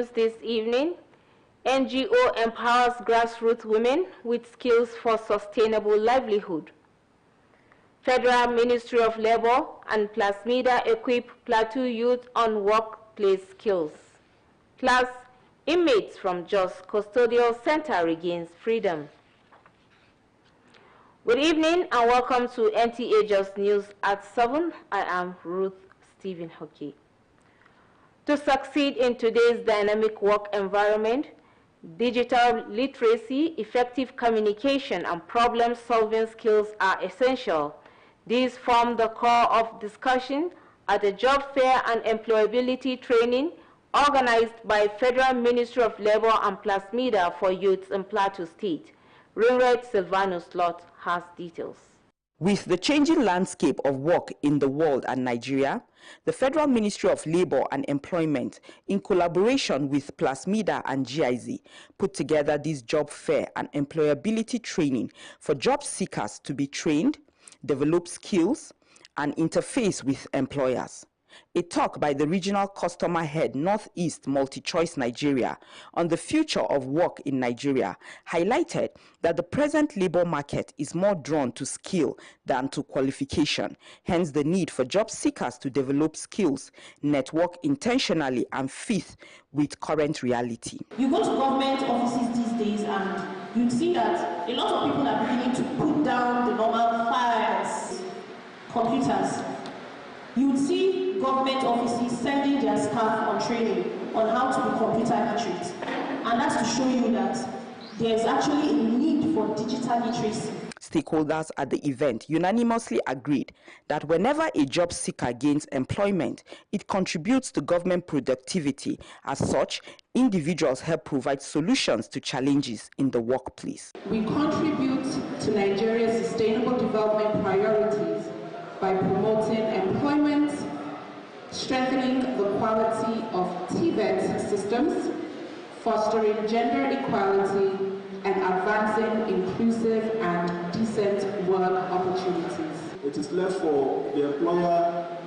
news this evening. NGO empowers grassroots women with skills for sustainable livelihood. Federal Ministry of Labor and Plasmida equip Plateau youth on workplace skills. Plus, inmates from Jos Custodial Center regains freedom. Good evening and welcome to NTA Just News at 7. I am Ruth Stephen Hockey. To succeed in today's dynamic work environment, digital literacy, effective communication, and problem-solving skills are essential. These form the core of discussion at the job fair and employability training organized by Federal Ministry of Labor and Plasmida for youths in Plateau State. Ringred Silvanus Lot has details. With the changing landscape of work in the world and Nigeria, the Federal Ministry of Labor and Employment, in collaboration with Plasmida and GIZ, put together this job fair and employability training for job seekers to be trained, develop skills, and interface with employers. A talk by the Regional Customer Head Northeast Multi-Choice Nigeria on the future of work in Nigeria highlighted that the present labor market is more drawn to skill than to qualification, hence the need for job seekers to develop skills, network intentionally, and fit with current reality. You go to government offices these days and you'd see that a lot of people are beginning to put down the normal files, computers. You would see government offices sending their staff on training on how to be computer literate. And that's to show you that there is actually a need for digital literacy. Stakeholders at the event unanimously agreed that whenever a job seeker gains employment, it contributes to government productivity. As such, individuals help provide solutions to challenges in the workplace. We contribute to Nigeria's sustainable development priorities by promoting employment, strengthening the quality of TVET systems, fostering gender equality, and advancing inclusive and decent work opportunities. It is left for the employer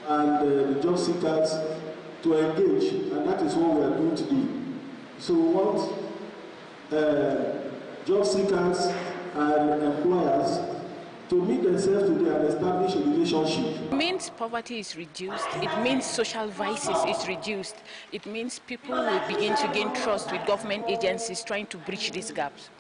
and the job seekers to engage, and that is what we are doing today. So we want job seekers and employers to meet themselves today and establish a relationship. It means poverty is reduced. It means social vices is reduced. It means people will begin to gain trust with government agencies trying to bridge these gaps.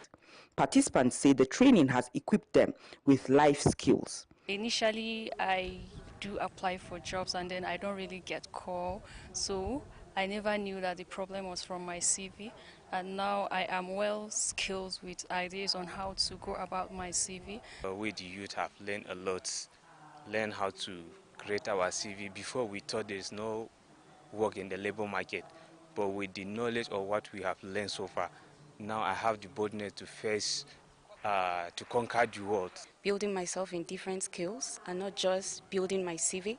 Participants say the training has equipped them with life skills. Initially, I do apply for jobs and then I don't really get call. So I never knew that the problem was from my CV. And now I am well skilled with ideas on how to go about my CV. We the youth have learned a lot, learned how to create our CV. Before we thought there is no work in the labor market, but with the knowledge of what we have learned so far, now I have the boldness to face, to conquer the world. Building myself in different skills and not just building my CV.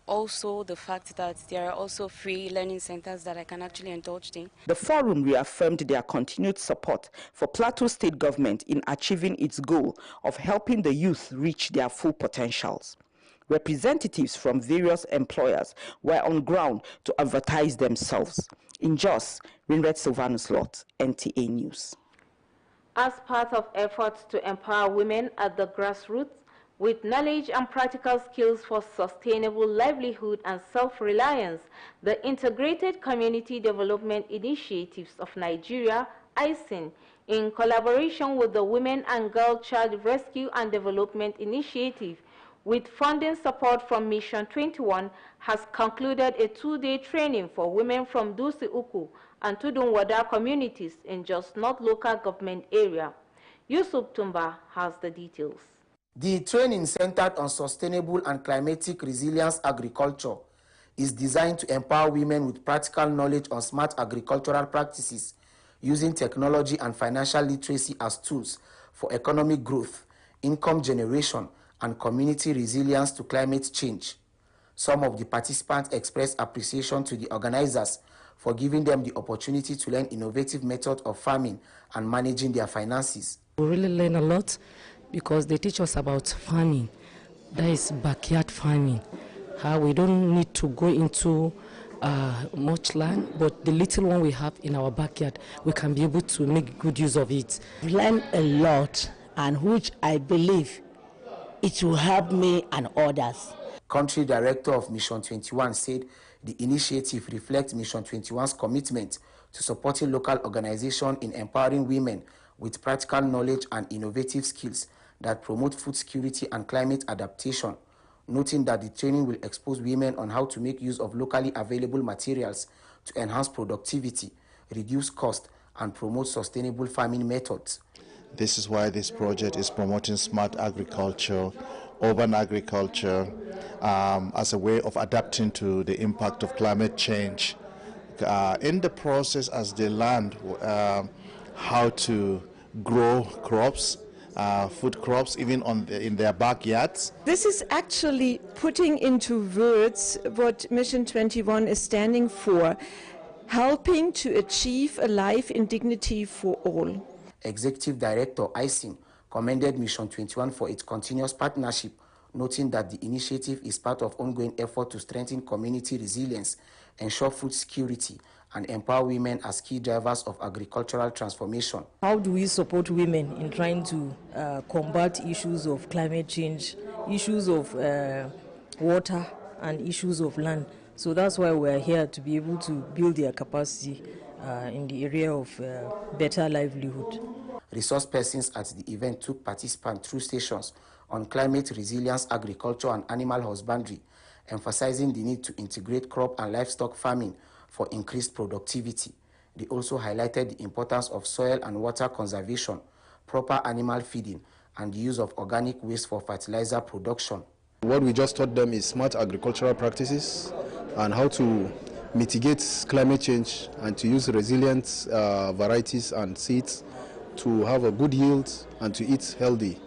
Also the fact that there are also free learning centers that I can actually indulge in. The forum reaffirmed their continued support for Plateau State government in achieving its goal of helping the youth reach their full potentials. Representatives from various employers were on ground to advertise themselves. In Jos, Ringred Silvanus Lot, NTA News. As part of efforts to empower women at the grassroots, with knowledge and practical skills for sustainable livelihood and self-reliance, the Integrated Community Development Initiatives of Nigeria, ICIN, in collaboration with the Women and Girl Child Rescue and Development Initiative, with funding support from Mission 21, has concluded a 2-day training for women from Dusi Uku and Tudunwada communities in Jos North local government area. Yusuf Tumba has the details. The training centered on sustainable and climatic resilience agriculture is designed to empower women with practical knowledge on smart agricultural practices, using technology and financial literacy as tools for economic growth, income generation, and community resilience to climate change. Some of the participants expressed appreciation to the organizers for giving them the opportunity to learn innovative methods of farming and managing their finances. We really learn a lot because they teach us about farming, that is backyard farming, how we don't need to go into much land, but the little one we have in our backyard, we can be able to make good use of it. I've learned a lot, and which I believe it will help me and others. Country Director of Mission 21 said the initiative reflects Mission 21's commitment to supporting local organizations in empowering women with practical knowledge and innovative skills that promote food security and climate adaptation, noting that the training will expose women on how to make use of locally available materials to enhance productivity, reduce cost, and promote sustainable farming methods. This is why this project is promoting smart agriculture, urban agriculture, as a way of adapting to the impact of climate change. In the process, as they learn how to grow crops, food crops, even in their backyards. This is actually putting into words what Mission 21 is standing for, helping to achieve a life in dignity for all. Executive Director Aisin commended Mission 21 for its continuous partnership, noting that the initiative is part of ongoing effort to strengthen community resilience, ensure food security, and empower women as key drivers of agricultural transformation. How do we support women in trying to combat issues of climate change, issues of water, and issues of land? So that's why we're here, to be able to build their capacity in the area of better livelihood. Resource persons at the event took participants through stations on climate resilience, agriculture, and animal husbandry, emphasizing the need to integrate crop and livestock farming for increased productivity. They also highlighted the importance of soil and water conservation, proper animal feeding, and the use of organic waste for fertilizer production. What we just taught them is smart agricultural practices and how to mitigate climate change and to use resilient varieties and seeds to have a good yield and to eat healthy.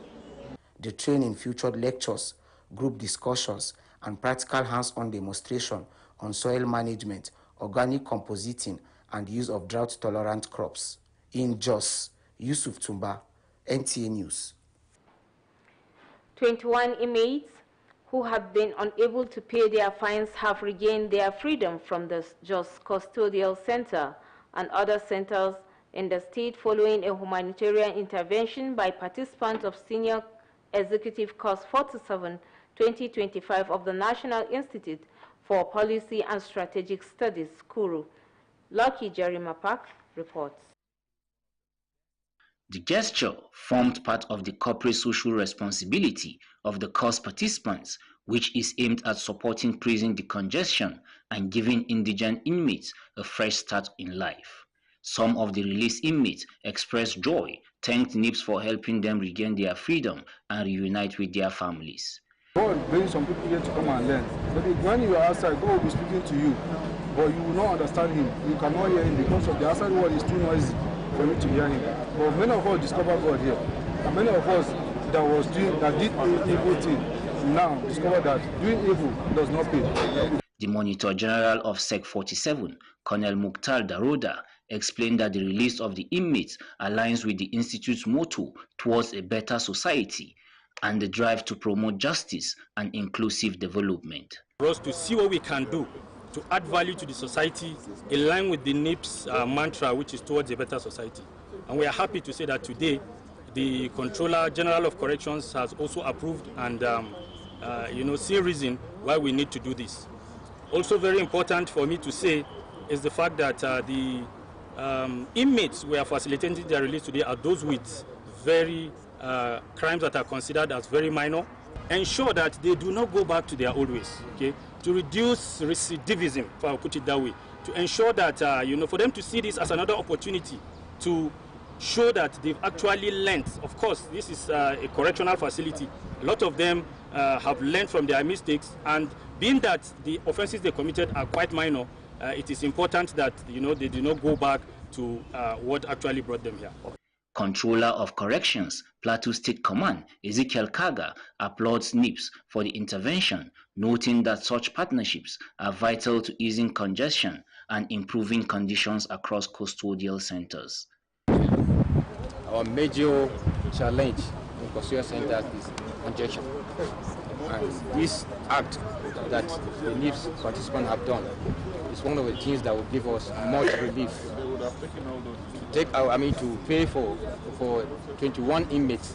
The training featured lectures, group discussions, and practical hands-on demonstration on soil management, organic compositing, and use of drought-tolerant crops. In Jos, Yusuf Tumba, NTA News. 21 inmates who have been unable to pay their fines have regained their freedom from the Jos Custodial Center and other centers in the state following a humanitarian intervention by participants of Senior Executive Course 47, 2025 of the National Institute for Policy and Strategic Studies, Kuru. Lucky Jerimapak reports. The gesture formed part of the corporate social responsibility of the course participants, which is aimed at supporting prison decongestion and giving indigent inmates a fresh start in life. Some of the released inmates expressed joy, thanked NIPS for helping them regain their freedom and reunite with their families. God brings some people here to come and learn. But when you are outside, God will be speaking to you, but you will not understand him. You cannot hear him because of the outside world is too noisy for you to hear him. But many of us discover God here. And many of us that did evil thing now discover that doing evil does not pay. The Monitor General of Sec 47, Colonel Mukhtar Daroda, explained that the release of the inmates aligns with the Institute's motto towards a better society and the drive to promote justice and inclusive development. For us to see what we can do to add value to the society in line with the NIPS mantra, which is towards a better society. And we are happy to say that today the Controller General of Corrections has also approved and see reason why we need to do this. Also very important for me to say is the fact that the inmates we are facilitating their release today are those with very crimes that are considered as very minor. Ensure that they do not go back to their old ways, okay? To reduce recidivism, if I put it that way. To ensure that, for them to see this as another opportunity to show that they've actually learned. Of course, this is a correctional facility. A lot of them have learned from their mistakes, and being that the offenses they committed are quite minor, it is important that they do not go back to what actually brought them here. Controller of Corrections, Plateau State Command, Ezekiel Kaga, applauds NIPS for the intervention, noting that such partnerships are vital to easing congestion and improving conditions across custodial centers. Our major challenge in custodial centers is congestion. And this act that the NIPS participants have done is one of the things that will give us much relief. To pay for 21 inmates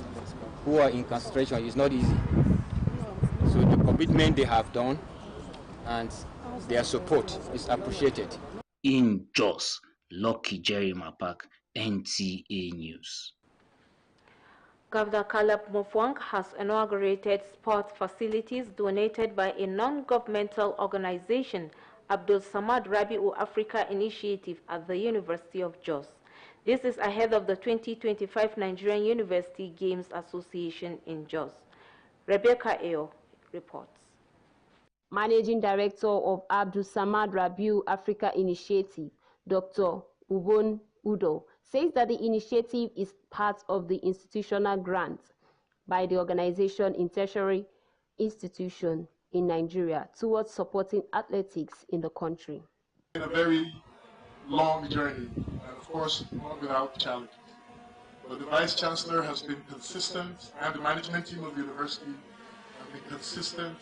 who are in concentration is not easy. So the commitment they have done and their support is appreciated. In Jos, Lucky Jerry Mapak, NTA News. Governor Caleb Mufwang has inaugurated sport facilities donated by a non-governmental organization, Abdul Samad Rabi'u Africa Initiative, at the University of Jos. This is ahead of the 2025 Nigerian University Games Association in Jos. Rebecca Ayo reports. Managing Director of Abdul Samad Rabi'u Africa Initiative, Dr. Ubon Udo, says that the initiative is part of the institutional grant by the organization in tertiary institution in Nigeria towards supporting athletics in the country. It's been a very long journey, and of course, not without challenges. But the Vice Chancellor has been consistent, and the management team of the university have been consistent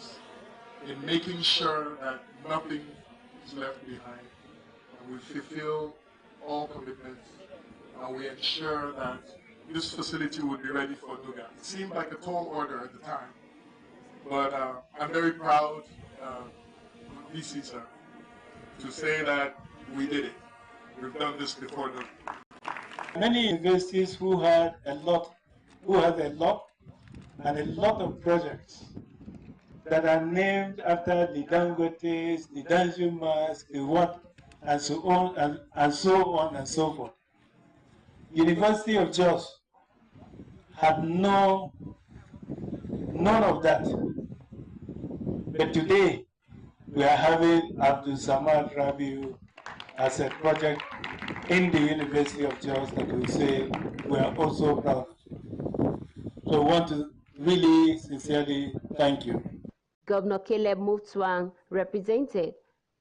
in making sure that nothing is left behind. And we fulfill all commitments, and we ensure that this facility would be ready for Nuga. It seemed like a tall order at the time, but I'm very proud, VC sir, to say that we did it. We've done this before Nuga. Many universities who have a lot and a lot of projects that are named after the Dangotes, the Danjumas, the what, and so on and so forth. University of Jos had none of that. But today we are having Abdul Samad Rabi'u as a project in the University of Jos that we say we are also proud of. So I want to really sincerely thank you. Governor Caleb Mufwang represented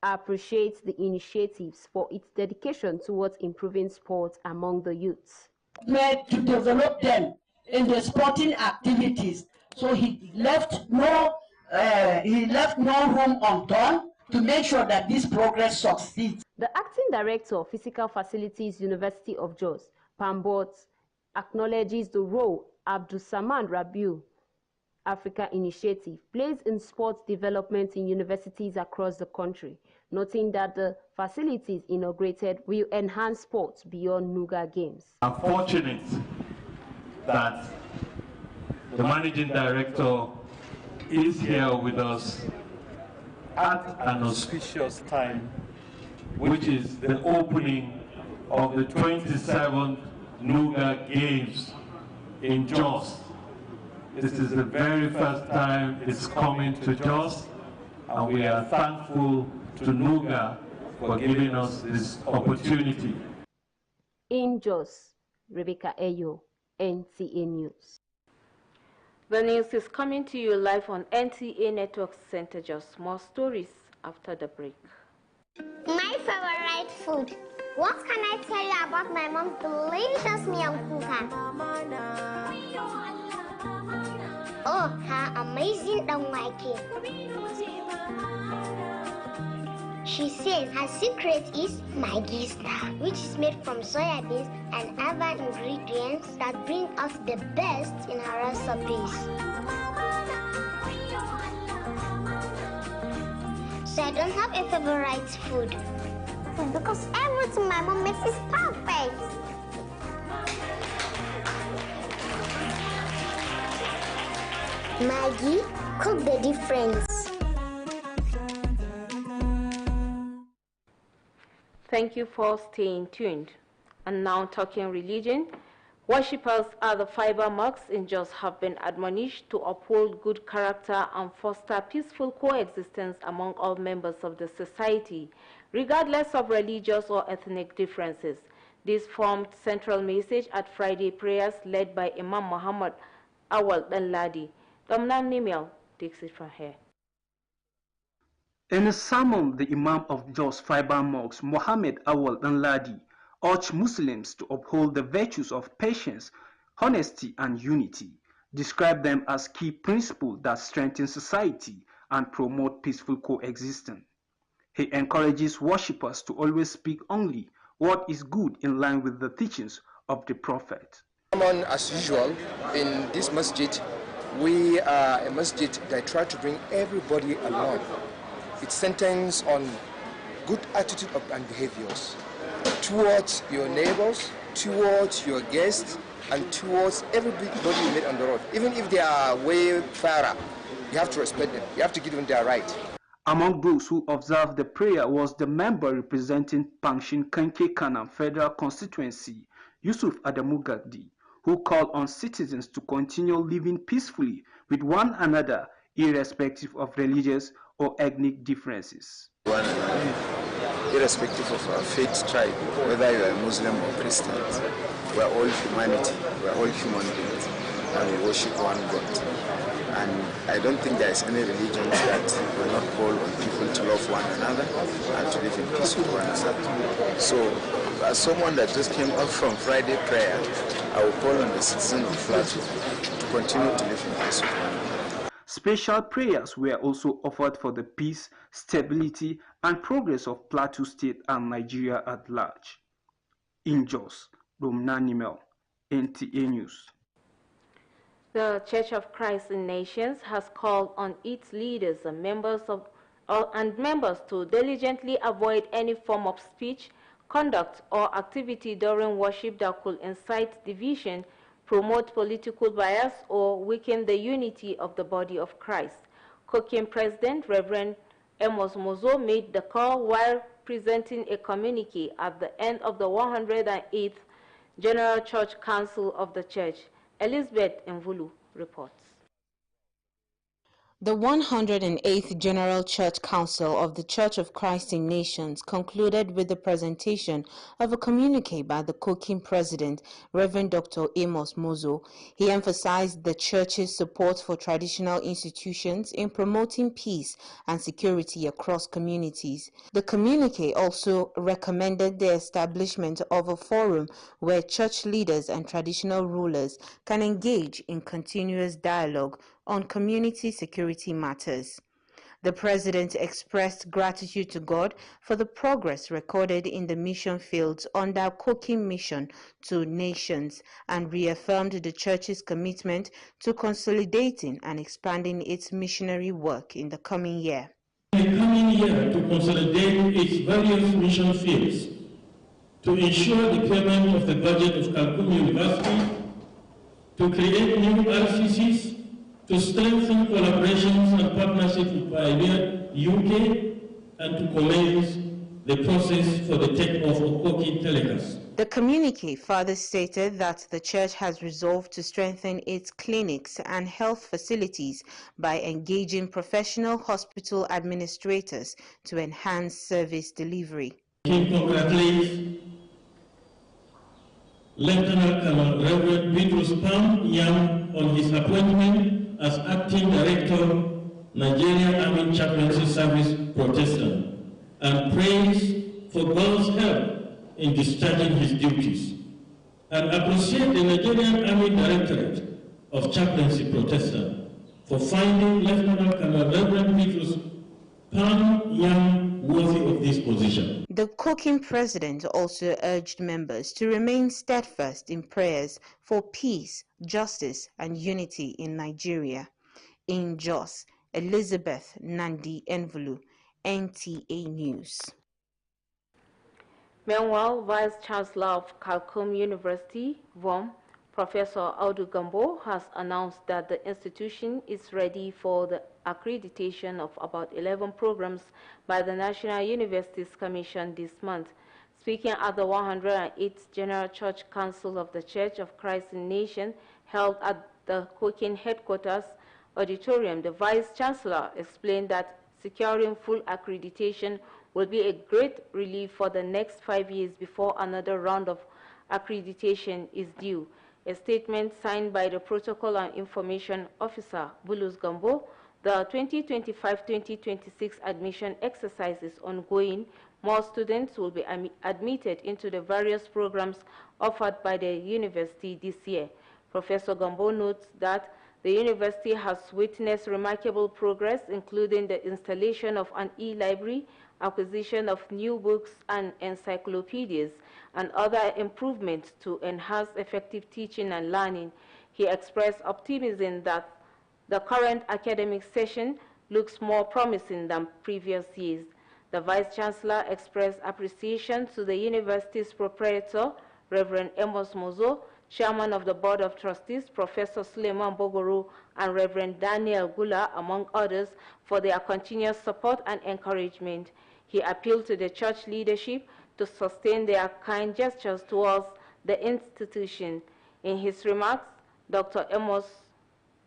appreciates the initiatives for its dedication towards improving sport among the youths. To develop them in the sporting activities, so he left no room undone to make sure that this progress succeeds. The acting director of Physical Facilities, University of Jos, Pambot, acknowledges the role Abdul Samad Rabi'u Africa Initiative plays in sports development in universities across the country, noting that the facilities inaugurated will enhance sports beyond Nuga Games. I'm fortunate that the managing director is here with us at an auspicious time, which is the opening of the 27th Nuga Games in Jos. This is the very first time it's coming to Jos, and we are thankful to Nuga for giving us this opportunity. In Jos, Rebecca Ayo, NTA News. The news is coming to you live on NTA Network Center Jos. More stories after the break. My favorite food. What can I tell you about my mom's delicious meal kuka? Oh, her amazing danwake. She says her secret is Maggi Star, which is made from soya beans and other ingredients that bring us the best in her recipes. So I don't have a favorite food, because everything my mom makes is perfect. Maggie, cook the difference. Thank you for staying tuned. And now talking religion, worshippers at the fiber mosques in Jos have been admonished to uphold good character and foster peaceful coexistence among all members of the society, regardless of religious or ethnic differences. This formed central message at Friday prayers led by Imam Muhammad Awal Danladi. Domnam Nimel takes it from here. In a sermon, the Imam of Jos Fiber Mosque, Mohammed Awal Danladi, urged Muslims to uphold the virtues of patience, honesty, and unity, described them as key principles that strengthen society and promote peaceful coexistence. He encourages worshippers to always speak only what is good in line with the teachings of the Prophet. As usual, in this masjid, we are a masjid that try to bring everybody along. It centers on good attitude and behaviors towards your neighbors, towards your guests, and towards everybody you meet on the road. Even if they are way far, you have to respect them. You have to give them their right. Among those who observed the prayer was the member representing Pangshin Kanke Kanam Federal Constituency, Yusuf Adamu Gagdi, who called on citizens to continue living peacefully with one another, irrespective of religious or ethnic differences. One another, irrespective of our faith, tribe, whether you are Muslim or Christian, we are all humanity, we are all human beings, and we worship one God. And I don't think there is any religion that will not call on people to love one another and to live in peace with one another. So, as someone that just came up from Friday prayer, I will call on the citizens of Plateau to continue to live in peace with one another. Special prayers were also offered for the peace, stability, and progress of Plateau State and Nigeria at large. In Jos, Romnanimel, NTA News. The Church of Christ in Nations has called on its leaders and members to diligently avoid any form of speech, conduct, or activity during worship that could incite division, promote political bias, or weaken the unity of the body of Christ. COCIM President Reverend Amos Mozo made the call while presenting a communique at the end of the 108th General Church Council of the Church. Elizabeth Mvulu reports. The 108th General Church Council of the Church of Christ in Nations concluded with the presentation of a communique by the COCIM President, Reverend Dr. Amos Mozo. He emphasized the Church's support for traditional institutions in promoting peace and security across communities. The communique also recommended the establishment of a forum where church leaders and traditional rulers can engage in continuous dialogue on community security matters. The President expressed gratitude to God for the progress recorded in the mission fields under COCIM mission to nations and reaffirmed the Church's commitment to consolidating and expanding its missionary work in the coming year. In the coming year, to consolidate its various mission fields, to ensure the payment of the budget of Khartoum University, to create new RCCs, to strengthen collaborations and partnerships with Pioneer UK, and to commence the process for the takeoff of COCIM telecast. The communique further stated that the Church has resolved to strengthen its clinics and health facilities by engaging professional hospital administrators to enhance service delivery. He congratulates Lieutenant Colonel Reverend Petrus Pam Yam on his appointment as Acting Director, Nigerian Army Chaplaincy Service Protestant, and prays for God's help in discharging his duties, and appreciate the Nigerian Army Directorate of Chaplaincy Protestant for finding Lieutenant Colonel Reverend Petrus Pam Yam worthy of this position. The COCIM President also urged members to remain steadfast in prayers for peace, justice, and unity in Nigeria. In Jos, Elizabeth Nandi Envolu, NTA News. Meanwhile, Vice Chancellor of Khartoum University, VOM, Professor Audu Gambo, has announced that the institution is ready for the accreditation of about 11 programs by the National Universities Commission this month. Speaking at the 108th General Church Council of the Church of Christ in Nations held at the COCIM headquarters auditorium, the Vice Chancellor explained that securing full accreditation will be a great relief for the next 5 years before another round of accreditation is due. A statement signed by the Protocol and Information Officer, Bulus Gambo, the 2025-2026 admission exercise is ongoing. More students will be admitted into the various programs offered by the university this year. Professor Gambo notes that the university has witnessed remarkable progress, including the installation of an e-library acquisition of new books and encyclopedias, and other improvements to enhance effective teaching and learning. He expressed optimism that the current academic session looks more promising than previous years. The Vice-Chancellor expressed appreciation to the university's proprietor, Reverend Amos Mozo, Chairman of the Board of Trustees, Professor Suleiman Bogoro, and Reverend Daniel Gula, among others, for their continuous support and encouragement. He appealed to the church leadership to sustain their kind gestures towards the institution. In his remarks, Dr. Amos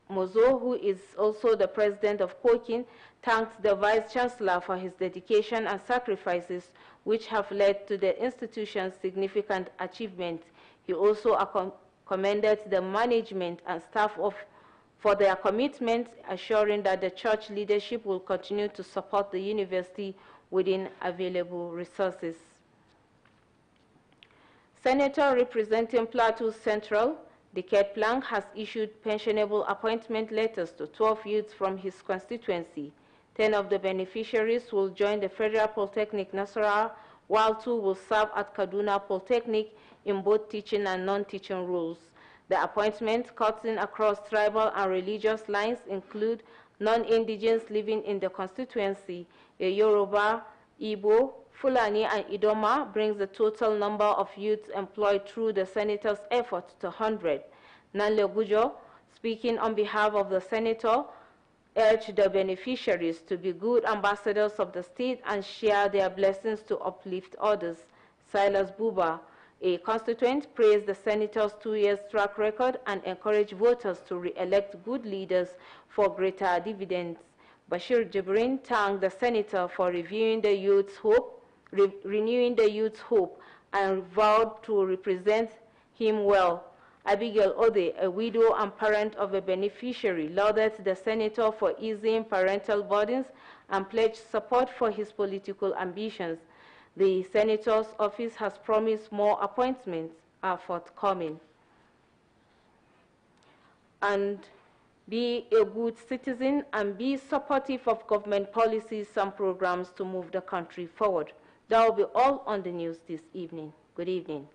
Mozo, who is also the president of Kokin, thanked the Vice-Chancellor for his dedication and sacrifices which have led to the institution's significant achievements. He also commended the management and staff for their commitment, assuring that the church leadership will continue to support the university within available resources. Senator representing Plateau Central, Diket Plank, has issued pensionable appointment letters to 12 youths from his constituency. 10 of the beneficiaries will join the Federal Polytechnic Nasarawa, while 2 will serve at Kaduna Polytechnic in both teaching and non-teaching roles. The appointments cutting across tribal and religious lines include non-indigens living in the constituency. A Yoruba, Igbo, Fulani, and Idoma brings the total number of youths employed through the senator's efforts to 100. Nanle Gujo, speaking on behalf of the senator, urged the beneficiaries to be good ambassadors of the state and share their blessings to uplift others. Silas Buba, a constituent, praised the senator's 2 years track record and encouraged voters to re-elect good leaders for greater dividends. Bashir Jibrin thanked the senator for renewing the youth's hope and vowed to represent him well. Abigail Ode, a widow and parent of a beneficiary, lauded the senator for easing parental burdens and pledged support for his political ambitions. The senator's office has promised more appointments are forthcoming. And be a good citizen and be supportive of government policies and programs to move the country forward. That will be all on the news this evening. Good evening.